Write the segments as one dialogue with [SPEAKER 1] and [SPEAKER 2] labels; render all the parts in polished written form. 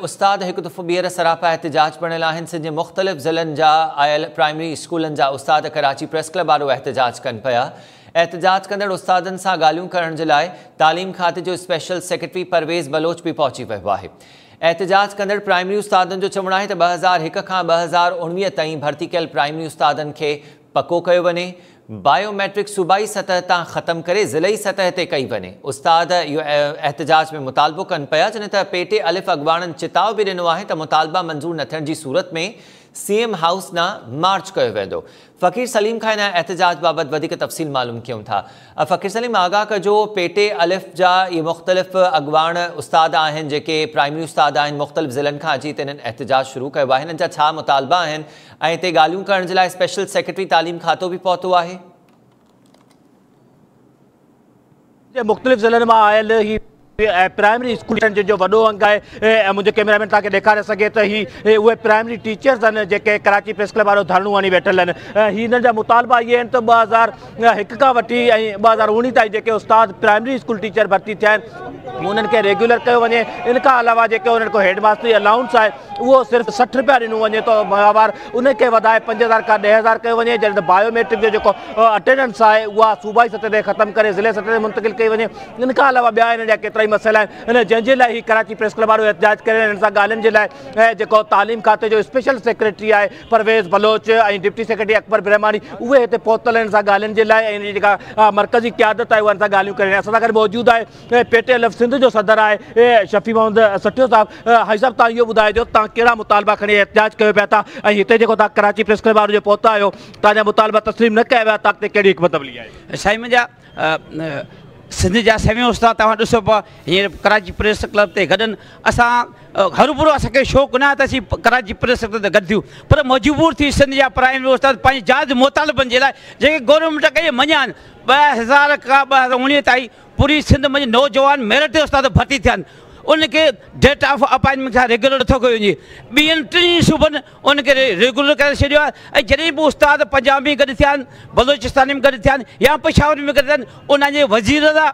[SPEAKER 1] उस्ताद एक दफ़ो ॿीहर सरापा एहतजाज बणियल आहिनि। सिंध जे मुख़्तलिफ़ ज़िलनि जा आयल प्राइमरी स्कूलनि जा उस्ताद कराची प्रेस क्लब वारो एहतजाज कनि पिया। एहतजाज कंदड़ उस्तादनि सां ॻाल्हियूं करण जे लाइ तालीम खाते जो स्पेशल सेक्रेटरी परवेज़ बलोच भी पहुची वियो आहे। एहतजाज कंदड़ प्राइमरी उस्तादनि जो चवणु आहे त 2001 खां 2019 ताईं भर्ती कयल प्राइमरी उस्तादनि खे पको कयो वञे। बायोमेट्रिक सूबाई सतह तां ख़त्म करे ज़िलई सतह ते कई वञे। उस्ताद इहो एहतजाज में मुतालबो कनि पिया जॾहिं त पेटे अलिफ अॻवाणनि चिताव बि ॾिनो आहे त मुतालबा मंज़ूर न थियण जी सूरत में CM हाउस ॾांहुं मार्च कयो वेंदो। फ़कीर सलीम खां हिन एहतजाज बाबति वधीक तफ़सील मालूम कयूं था। फ़कीर सलीम, आगाह कजो, पेटे अलिफ जा इहे मुख़्तलिफ़ अॻवान उस्ताद आहिनि जेके प्राइमरी उस्ताद आहिनि, मुख़्तलिफ़ ज़िलनि खां अची हिननि एहतजाज शुरू कयो आहे। हिननि जा छा मुतालबा आहिनि ऐं हिते ॻाल्हियूं करण जे लाइ स्पेशल सेक्रेटरी तालीम खातो बि पहुतो आहे?
[SPEAKER 2] मुख़्तलिफ़ ज़िलनि मां आयल ही प्राइमरी स्कूल जो वॾो अंग है। मुझे कैमरामैन तक ॾेखारे सके तो ही उहे प्राइमरी टीचर्स आहिनि जेके कराची प्रेस क्लब वारो धरणो हणी वेठल आहिनि। हिननि जा मुतालबा ये आहिनि त 2001 खां वठी ऐं 2019 ताईं जेके उस्ताद प्राइमरी स्कूल टीचर भर्ती थिया आहिनि उन्हनि खे रेगुलर कयो वञे। इन खां अलावा जेके उन्हनि को हेडमास्टरी अलाउंस आहे उहो सिर्फ़ु 60 रुपया ॾिनो वञे तो माहवार, उनखे वधाए 5000 खां 10000 कयो वञे। जॾहिं बायोमेट्रिक जो जेको अटेंडेंस आहे उहा सूबाई सतह ते ख़त्म करे ज़िले सतह ते मुंतक़िल कई वञे। इन खां अलावा ॿिया हिन जा केतिरा ई मसइला आहिनि जंहिंजे लाइ ही कराची प्रेस क्लब वारो एहतजाज करे हिन सां ॻाल्हियुनि जे लाइ जेको तालीम खाते जो स्पेशल सेक्रेटरी आहे परवेज़ बलोच ऐं डिप्टी सेक्रेटरी अकबर ब्रह्मानी उहे हिते पहुतल आहिनि ॻाल्हियुनि जे लाइ। ऐं जेका मरकज़ी क़यादत आहे उहा हिन सां ॻाल्हियूं करे असां सां गॾु मौजूदु आहे पेटे अलिफ सिंध जो सदर आहे शफ़ी मोहम्मद सटियो साहब। हाजी साहब, तव्हां इहो ॿुधाइजो तव्हां कहिड़ा मुतालबा खणी एहतजाज कयो पिया था ऐं हिते जेको तव्हां कराची प्रेस क्लब वारो जो पहुता आहियो तव्हांजा मुतालबा तस्लीम न कया विया, तव्हां ते कहिड़ी हिकमत अमली आहे?
[SPEAKER 3] साईं, मुंहिंजा सिंध जा सेवी उस्ताद तव्हां ॾिसो पिया हींअर कराची प्रेस क्लब ते गॾनि। असां हरूभरू असांखे शौक़ु न आहे त असीं कराची प्रेस क्लब ते गॾु थियूं, पर मजबूर थी सिंध जा प्राइमरी उस्ताद पंहिंजे जाइज़ मुतालबनि जे लाइ जेके गवर्नमेंट खे मञिया आहिनि 2000 खां 2019 ताईं पूरी सिंध में नौजवान मेरिट ते उस्ताद भर्ती थिया आहिनि। उनखे डेट ऑफ अपॉइंटमेंट सां रेगुलर नथो कयो वञे। ॿियनि टिनि सूबनि उनखे रेगुलर करे छॾियो आहे। ऐं जॾहिं बि उस्ताद पंजाब में गॾु थिया आहिनि, बलोचिस्तान में गॾु थिया आहिनि या पेशावर में गॾु थिया आहिनि, उनजे वज़ीर जा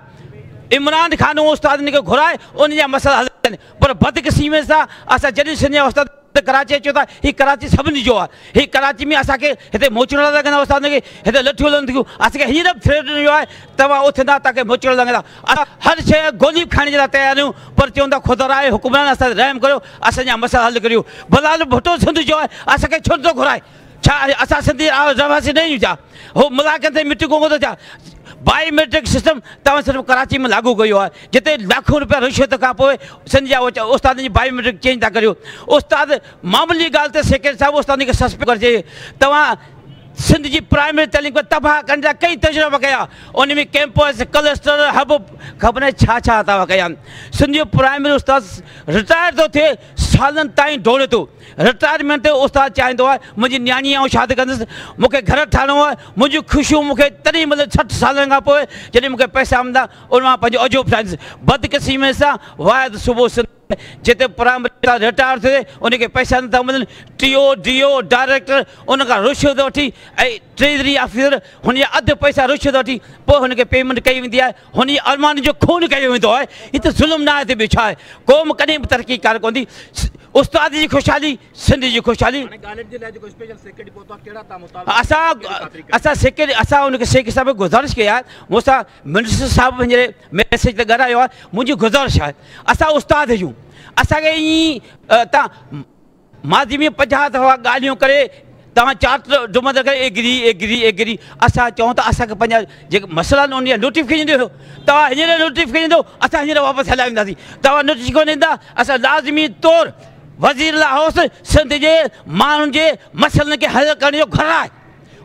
[SPEAKER 3] इमरान ख़ान उस्ताद खे घुराए उन जा मसइला हल कनि। पर बदक़िस्मती सां असां जॾहिं सिंध जा उस्ताद कराची अचो था, हीअ कराची सभिनी जो आहे। हीअ कराची में असांखे हिते मोचड़ लॻंदा उस्ताद खे, हिते लठियूं हलनि थियूं। असांखे हींअर थ्रेट ॾिनो आहे तव्हां उथंदा तव्हांखे मोचड़ लॻंदा। असां हर शइ गोली खाइण जे लाइ तयारु आहियूं, पर चवनि था ख़ुदा आहे हुकुमरान असां रहम करियो, असांजा मसइला हल करियो। बलाल भुट्टो सिंध जो आहे, असांखे छो नथो घुराए? छा असां सिंधी रहवासी न आहियूं छा? हो मुलाक़नि ते मिटिंगूं कोन थो छा? बायोमेट्रिक सिस्टम तव्हां सिर्फ़ु कराची में लागू कयो आहे, जिते लाखों रुपया रिश्वत खां पोइ सिंध जा उस्तादनि जी बायोमेट्रिक चेंज था करियो। उस्ताद मामूली ॻाल्हि ते सेक्रेटरी साहिबु उस्ताद खे सस्पेंड करिजे। तव्हां सिंध जी प्राइमरी तालीम तबाह करण जा कई तजुर्बा कया, उन में कैंपस क्लस्टर हब ख़बर छा छा तव्हां कया। सिंध जो प्राइमरी उस्ताद रिटायर थो थिए, सालनि ताईं दौड़े थो। रिटायरमेंट ते उस्ताद चाहींदो आहे मुंहिंजी न्याणी ऐं शादी कंदुसि, मूंखे घर ठाहिणो आहे, मुंहिंजी ख़ुशियूं मूंखे तॾहिं मतिलबु 60 सालनि खां पोइ जॾहिं मूंखे पैसा मिलंदा उन मां पंहिंजो अजो ठाहींदुसि। बदक़िस्मती सां वाहिद सुबुह सिंध जिते प्राइमरी रिटायर थिए उनखे पैसा नथा मिलनि। TO DO डायरेक्टर उनखां रिश्वत वठी ऐं ट्रेजरी ऑफिसर हुनजा अधु पैसा रिश्वत वठी पोइ हुनखे पेमेंट कई वेंदी आहे। हुनजी अरमान जो खून कयो वेंदो आहे। हिते ज़ुल्म न आहे, हिते ॿियो छा आहे? क़ौम कॾहिं बि तरक़ी कान कंदी। उस्ताद जी ख़ुशहाली सिंध जी ख़ुशहाली। असां उनखे सेक्रेटरी साहिब गुज़ारिश कई आहे, मूंसां मिनिस्टर साहिबु हींअर मैसेज ते ॻाल्हायो आहे। मुंहिंजी गुज़ारिश आहे असां उस्ताद आहियूं, असांखे ईअं तव्हां माज़ी में 50 दफ़ा ॻाल्हियूं करे तव्हां 4 जुमत करे एग्री असां चऊं त असांखे पंहिंजा जेके मसइला आहिनि उन जा नोटिफिकेशन ॾियो। तव्हां हींअर नोटिफिकेशन ॾियो, असां हींअर वापसि हलाए वेंदासीं। तव्हां नोटिफिकेशन ॾींदा असां लाज़मी तौरु वज़ीर हाउस सिंध जे माण्हुनि जे मसइलनि खे हल करण जो घर आहे।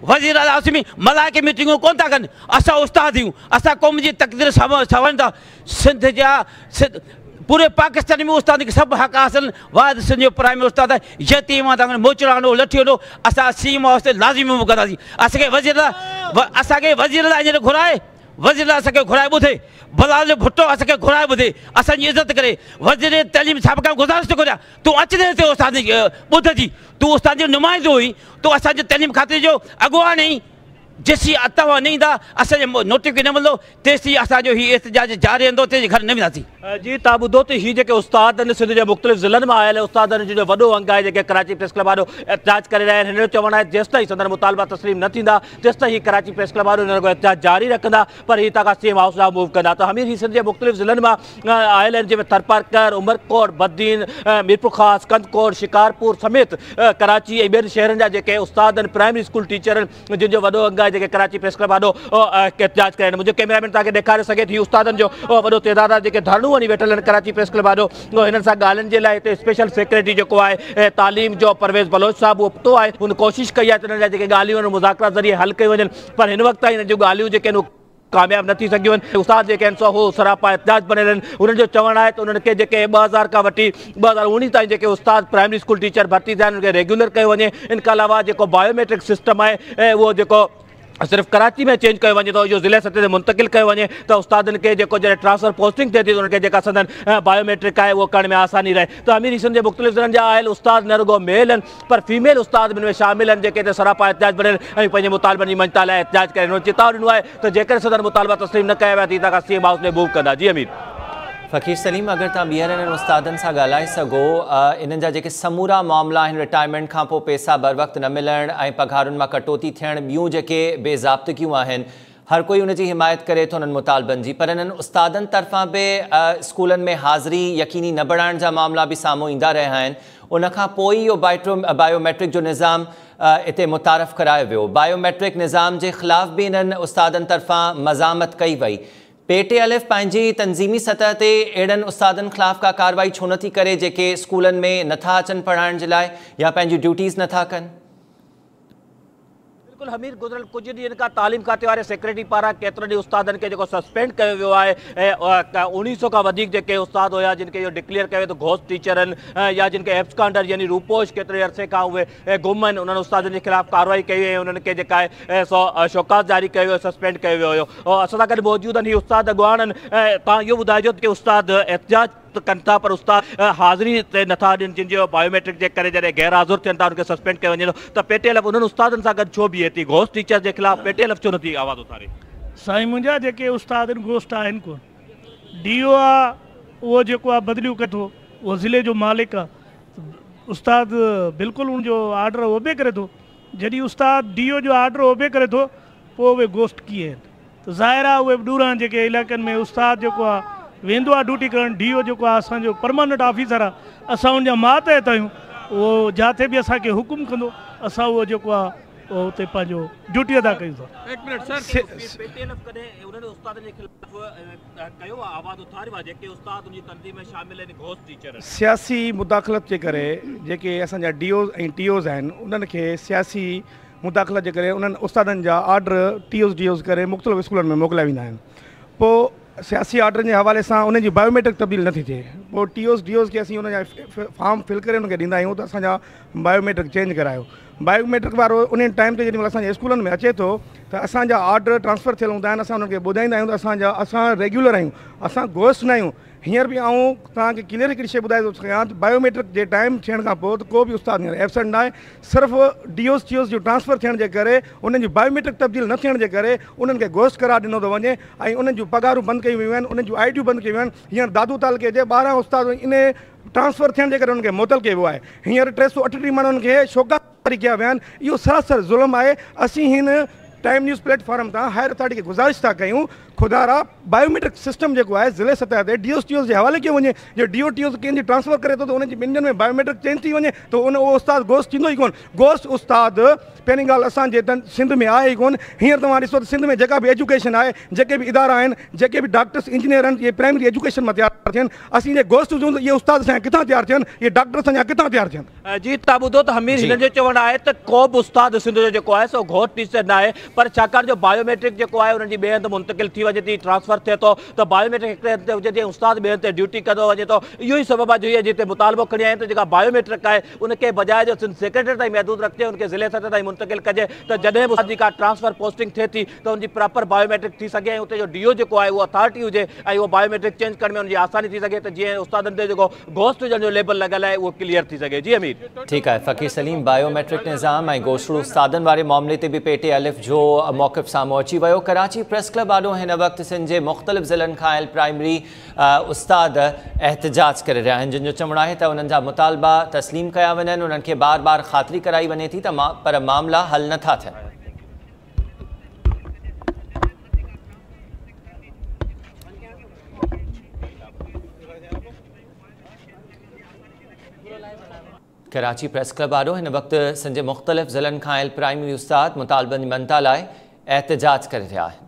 [SPEAKER 3] वज़ीर हाउस में मलाइके मीटिंगूं कोन था कनि। असां उस्ताद आहियूं, असां क़ौम जी तक़दीर सवरनि था। सिंध जा पूरे पाकिस्तान में उस्ताद खे सभु हक़ हासिल। वाहिद सिंध जो प्राइमरी उस्ताद आहे। यतीम आहे, तव्हांखे मोचड़ा हणो, लठी हणो, असां CM हाउस ते लाज़मी कंदासीं। असांखे वज़ीर हींअर घुराए, वज़ीर असांखे घुराए ॿुधे, बलाल भुट्टो असांखे घुराए ॿुधे, असांजी इज़त करे। वज़ीर तालीम साहिब खां गुज़ारिश थो करियां तूं अचु हिते उस्ताद ॿुध जी, तूं उस्ताद जो नुमाइंदो हुई, तूं असांजे तालीम खाते जो अॻुवान आहीं। जेसी तव्हां न ईंदा असांजे नोटिफिकेशन न मिलंदो तेसी असांजो हीउ एहतजाज जारी रहंदो तेजे घर न वेंदासीं।
[SPEAKER 2] जी तव्हां ॿुधो त हीअ जेके उस्ताद आहिनि सिंध जे मुख़्तलिफ़ ज़िलनि मां आयल उस्तादनि जो वॾो अंग आहे जेके कराची प्रेस क्लब वारो एहतजाज करे रहिया आहिनि। हिन जो चवणु आहे जेसि ताईं संदन मुतालबा तस्लीम न थींदा तेसि ताईं हीअ कराची प्रेस क्लब वारो हिन जो एहतजाज जारी रखंदा पर हीअ तव्हां सीएम हाउस ॾांहुं मूव कंदा। त हमीर हीअ सिंध जे मुख़्तलिफ़ ज़िलनि मां आयल आहिनि जंहिंमें थरपारकर, उमरकोट, बद्दीन, मीरपुर ख़ास, कंदकोट, शिकारपुर समेत कराची ऐं ॿियनि शहरनि जा जेके उस्ताद आहिनि प्राइमरी स्कूल टीचर आहिनि जिनजो वॾो अंग आहे जेके कराची प्रेस क्लब वारो एहतजाज कया आहिनि। मुंहिंजो कैमरामैन तव्हांखे ॾेखारे सघे थी उस्तादनि जो वॾो तइदाद आहे जेके धरणू वञी वेठल आहिनि कराची प्रेस क्लब वारो। हिननि सां ॻाल्हियुनि जे लाइ हिते स्पेशल सेक्रेटरी जेको आहे तालीम जो परवेज़ बलोच साहब उहो पुटो आहे हुन कोशिशि कई आहे त हिननि जा जेके ॻाल्हियूं आहिनि मुज़ाकरा ज़रिए हल कयूं वञनि पर हिन वक़्तु ताईं हिन जूं ॻाल्हियूं जेके आहिनि कामयाब न थी सघियूं आहिनि। उस्ताद जेके आहिनि सो हू सरापा एहतजाज बनियल आहिनि। उन्हनि जो चवणु आहे त उन्हनि खे जेके 2000 खां वठी 2019 ताईं जेके उस्ताद प्राइमरी स्कूल टीचर भर्ती थिया आहिनि उनखे रेगुलर कयो वञे। इन खां अलावा जेको बायोमेट्रिक सिस्टम आहे ऐं उहो जेको सिर्फ़ु कराची में चेंज कयो वञे थो इहो ज़िले सतह ते मुंतकिल कयो वञे त उस्तादनि खे जेको जॾहिं ट्रांसफर पोस्टिंग थिए थी त उनखे जेका संदन बायोमेट्रिक आहे उहो करण में आसानी रहे। त अमीर सिंध जे मुख़्तलिफ़ ज़िलनि जा आयल उस्ताद न रुगो मेल आहिनि पर फीमेल उस्ताद बि हिन में शामिल आहिनि जेके हिते सरापा एहतजाज बणियल ऐं पंहिंजे मुतालबनि जी मंशता लाइ एहतजाज करे हुननि चेतावनी ॾिनो आहे त जेकर सदन मुतालबा तस्लीम न कया विया त तव्हां सीएम हाउस में मूव कंदा। जी अमीर
[SPEAKER 1] फ़कीर सलीम अगर तव्हां ॿीहर इन्हनि उस्तादनि सां ॻाल्हाए सघो इन्हनि जा जेके समूरा मामला आहिनि रिटायरमेंट खां पोइ पैसा बर वक़्तु न मिलणु ऐं पघारुनि मां कटौती थियणु ॿियूं जेके बेज़ाब्तगियूं आहिनि हर कोई उनजी हिमायत करे थो उन्हनि मुतालबनि जी पर इन्हनि उस्तादनि तरफ़ां बि स्कूलनि में हाज़िरी यकीनी न बणाइण जा मामला बि साम्हूं ईंदा रहिया आहिनि। उनखां पोइ इहो बायोमेट्रिक जो निज़ाम हिते मुतारफ़ करायो वियो। बायोमेट्रिक निज़ाम जे ख़िलाफ़ बि इन्हनि उस्तादनि तरफ़ां मज़ामत कई वई। पेटे अलिफ़ पंहिंजी तंज़ीमी सतह ते अहिड़नि उस्तादनि ख़िलाफ़ का कार्रवाई छो नथी करे जेके स्कूलनि में नथा अचनि पढ़ाइण जे लाइ या पंहिंजी ड्यूटीज़ नथा कनि?
[SPEAKER 2] बिल्कुलु हमीर गुज़िरियल कुझु ॾींहंनि खां तालीम खाते वारे सेक्रेटरी पारां केतिरनि ई उस्तादनि खे जेको सस्पेंड कयो वियो आहे ऐं 1900 खां वधीक जेके उस्ताद हुया जिन खे इहो डिक्लेयर कयो त घोस्ट टीचर आहिनि या जिन खे एब्सकांडर यानी रूपोश केतिरे अरसे खां उहे गुम आहिनि उन्हनि उस्तादनि जे ख़िलाफ़ कार्रवाई कई वई उन्हनि खे जेका आहे सो शौकात जारी कयो वियो सस्पेंड कयो वियो हुयो। असां सां गॾु मौजूदु आहिनि हीअ उस्ताद अॻुवान आहिनि। तव्हां इहो ॿुधाइजो कि उस्ताद एहतजाज कनि था पर उस्ताद हाज़िरी ते नथा ॾियनि जिन जो बायोमेट्रिक जे करे जॾहिं गैर हाज़ुर थियनि था उनखे सस्पेंड कयो वञे थो त पेटे अलिफ़ उन्हनि उस्तादनि सां गॾु छो बीहे थी घोस्ट टीचर जे ख़िलाफ़ पेटे अलिफ़ छो नथी आवाज़ उथारे?
[SPEAKER 4] साईं मुंहिंजा जेके उस्ताद आहिनि घोस्ट आहिनि कोन DO आहे उहो जेको आहे बदिलियूं करे थो उहो ज़िले जो मालिक आहे उस्ताद बिल्कुलु उनजो आर्डर ओबे करे थो। जॾहिं उस्ताद DO जो आर्डर ओबे करे थो पोइ उहे घोस्ट कीअं आहिनि त ज़ाहिर आहे उहे ॾूरां जेके इलाइक़नि में उस्ताद जेको आहे वेंदो आहे ड्यूटी करणु DO जेको आहे असांजो परमानेंट ऑफिसर आहे असां उनजा मातहत आहियूं उहो जिथे बि असांखे हुकुम कंदो असां उहो जेको आहे उहो हुते पंहिंजो ड्यूटी अदा कयूं था।
[SPEAKER 5] सियासी मुदाख़लत जे करे जेके असांजा DOs ऐं TOs आहिनि उन्हनि खे सियासी मुदाख़लत जे करे उन्हनि उस्तादनि जा आर्डर DOs करे मुख़्तलिफ़ स्कूलनि में मोकिलिया वेंदा आहिनि। पोइ सियासी आर्डर जे हवाले सां उनजी बायोमेट्रिक तब्दील नथी थिए पोइ DOs खे असीं उनजा फॉर्म फिल करे उनखे ॾींदा आहियूं त असांजा बायोमेट्रिक चेंज करायो। बायोमेट्रिक वारो उन टाइम ते जेॾी महिल असांजे स्कूलनि में अचे थो त असांजा आर्डर ट्रांसफर थियल हूंदा आहिनि असां उन्हनि खे ॿुधाईंदा आहियूं त असां रेगुलर आहियूं असां घोस्ट न आहियूं। हींअर बि आऊं तव्हांखे क्लियर हिकिड़ी शइ ॿुधाए थो सघां त बायोमेट्रिक जे टाइम थियण खां पोइ त को बि उस्ताद हींअर एबसेंट न आहे सिर्फ़ु DOs जो ट्रांसफर थियण जे करे उन्हनि जी बायोमेट्रिक तब्दील न थियण जे करे उन्हनि खे घोस्ट करार ॾिनो थो वञे ऐं उन्हनि जूं पघारूं बंदि कयूं वियूं आहिनि उन्हनि जूं IDयूं बंदि कयूं आहिनि। हींअर दादू तालके जे 12 उस्ताद इन ट्रांसफर थियण जे करे उनखे मुअतल कयो वियो आहे। हींअर 338 माण्हुनि खे शौक़त जारी कया विया आहिनि। इहो सरासर ज़ुल्म आहे। असीं हिन टाइम न्यूज़ प्लेटफॉर्म तां हायर अथॉरिटी खे गुज़ारिश था कयूं खुदारा बायोमेट्रिक सिस्टम जेको आहे ज़िले सतह ते DOs जे हवाले कयो वञे। जो TOs कंहिंजी ट्रांसफर करे थो त उनजी 2 ॾींहंनि में बायोमेट्रिक चेंज थी वञे त उहो उस्ताद घोस्ट थींदो ई कोन। घोस्ट उस्ताद पहिरीं ॻाल्हि असांजे सिंध में आहे ई कोन। हींअर तव्हां ॾिसो त सिंध में जेका बि एजुकेशन आहे जेके बि इदारा आहिनि जेके बि डॉक्टर्स इंजीनियर आहिनि इहे प्राइमरी एजुकेशन मां तयारु थियनि। असीं जे घोस्ट हुजूं त इहे उस्ताद असांजा किथां तयारु थियनि इहे डॉक्टर असांजा किथां तयारु थियनि?
[SPEAKER 2] जी तव्हां ॿुधो त हमीर हिननि जो चवणु आहे त को बि उस्ताद सिंध जो जेको आहे सो घोस्ट टीचर न आहे पर छाकाणि जो बायोमेट्रिक जेको आहे उन्हनि जी ॿिए हंधि मुंतकिल थी वञे थी ट्रांसफर थिए थो त बायोमेट्रिक हिकिड़े हंधि ते हुजे जीअं उस्ताद ॿिए हंधि ते ड्यूटी कंदो वञे थो। इहो ई सबबु आहे जो जिते मुतालबो खणी आया आहिनि त जेका बायोमेट्रिक आहे उनखे बजाए जो सिंध सेक्रेटरी ताईं महदूद रखिजे, उनखे ज़िले सतह ताईं मुंतकिल कजे त जॾहिं बि उस्ताद जी का ट्रांसफर पोस्टिंग थिए थी त उनजी प्रॉपर बायोमेट्रिक थी सघे ऐं उते जो DO जेको आहे उहो अथॉरिटी हुजे ऐं उहो बायोमेट्रिक चेंज करण में उनजी आसानी थी सघे त जीअं उस्तादनि ते जेको घोस्ट हुजण जो लेबल लॻल आहे उहो क्लियर थी सघे। जी अमीर,
[SPEAKER 1] ठीक है। फ़कीर सलीम, बायोमेट्रिक निज़ाम ऐं घोषणो उस्तादनि वारे मामले ते बि पेटे अलिफ जो मौक़िफ़ साम्हूं अची वियो। कराची प्रेस क्लब आॾो हिन वक़्तु सिंध जे मुख़्तलिफ़ ज़िलनि खां आयल प्राइमरी उस्ताद एहतजाज करे रहिया आहिनि, जिन जो चवणु आहे त उन्हनि जा मुतालबा तस्लीम कया वञनि, उन्हनि खे बार बार ख़ातिरी कराई वञे थी पर मामला हल नथा थियनि। कराची प्रेस क्लब आॾो हिन वक़्तु सिंध जे मुख़्तलिफ़ ज़िलनि खां आयल प्राइमरी उस्ताद मुतालबनि जी मनता लाइ एहतजाज करे रहिया आहिनि।